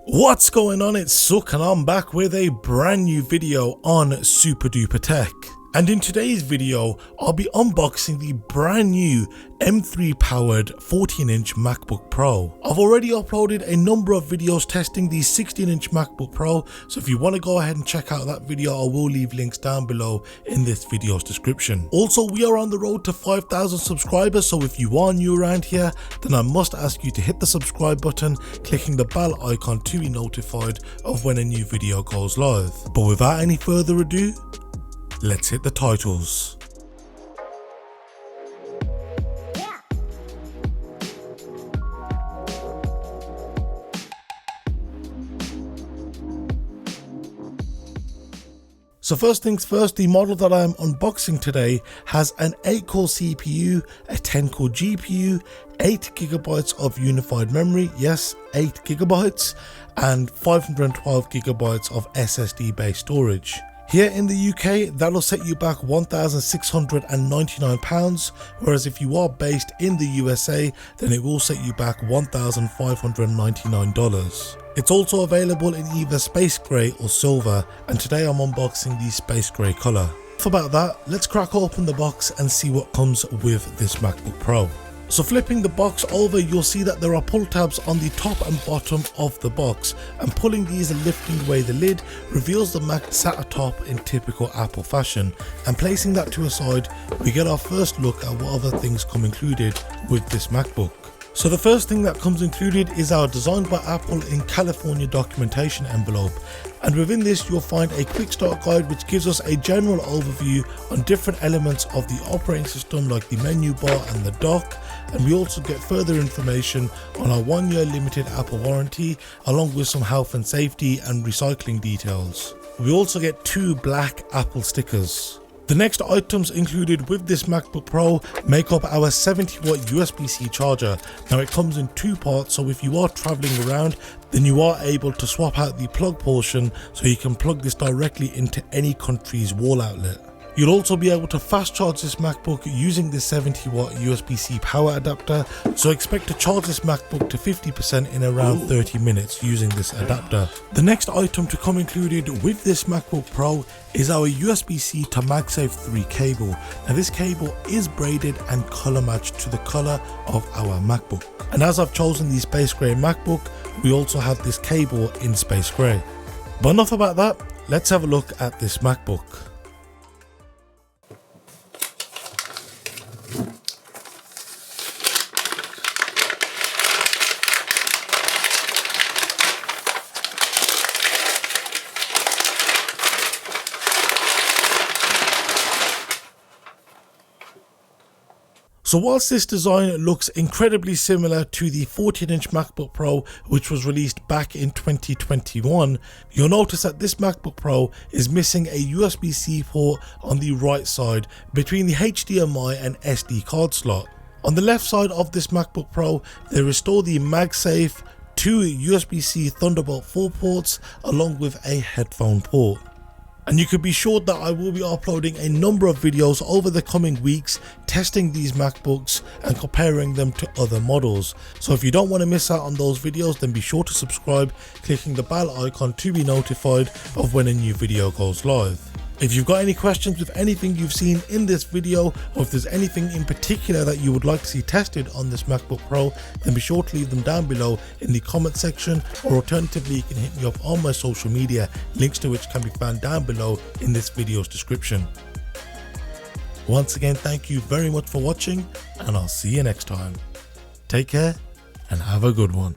What's going on? It's Suk and I'm back with a brand new video on SuperDuprTech. And in today's video, I'll be unboxing the brand new M3 powered 14-inch MacBook Pro. I've already uploaded a number of videos testing the 16-inch MacBook Pro, so if you want to go ahead and check out that video, I will leave links down below in this video's description. Also, we are on the road to 5,000 subscribers, so if you are new around here, then I must ask you to hit the subscribe button, clicking the bell icon to be notified of when a new video goes live. But without any further ado, let's hit the titles. So first things first, the model that I am unboxing today has an 8-core CPU, a 10-core GPU, 8GB of unified memory, yes, 8GB, and 512GB of SSD-based storage. Here in the UK, that'll set you back £1,699, whereas if you are based in the USA, then it will set you back $1,599. It's also available in either space grey or silver, and today I'm unboxing the space grey colour. Enough about that, let's crack open the box and see what comes with this MacBook Pro. So flipping the box over, you'll see that there are pull tabs on the top and bottom of the box, and pulling these and lifting away the lid reveals the Mac sat atop in typical Apple fashion, and placing that to a side, we get our first look at what other things come included with this MacBook. So the first thing that comes included is our Designed by Apple in California documentation envelope, and within this you'll find a quick start guide which gives us a general overview on different elements of the operating system like the menu bar and the dock, and we also get further information on our 1-year limited Apple warranty along with some health and safety and recycling details. We also get 2 black Apple stickers. The next items included with this MacBook Pro make up our 70-watt USB-C charger. Now it comes in 2 parts, so if you are traveling around, then you are able to swap out the plug portion so you can plug this directly into any country's wall outlet. You'll also be able to fast charge this MacBook using the 70-watt USB-C power adapter, so expect to charge this MacBook to 50% in around 30 minutes using this adapter. The next item to come included with this MacBook Pro is our USB-C to MagSafe 3 cable. Now this cable is braided and colour matched to the colour of our MacBook. And as I've chosen the space grey MacBook, we also have this cable in space grey. But enough about that, let's have a look at this MacBook. So whilst this design looks incredibly similar to the 14-inch MacBook Pro which was released back in 2021, you'll notice that this MacBook Pro is missing a USB-C port on the right side between the HDMI and SD card slot. On the left side of this MacBook Pro, there is still the MagSafe 2 USB-C Thunderbolt 4 ports along with a headphone port. And you can be sure that I will be uploading a number of videos over the coming weeks testing these MacBooks and comparing them to other models. So if you don't want to miss out on those videos, then be sure to subscribe, clicking the bell icon to be notified of when a new video goes live. If you've got any questions with anything you've seen in this video, or if there's anything in particular that you would like to see tested on this MacBook Pro, then be sure to leave them down below in the comment section, or alternatively you can hit me up on my social media, links to which can be found down below in this video's description. Once again, thank you very much for watching, and I'll see you next time. Take care and have a good one.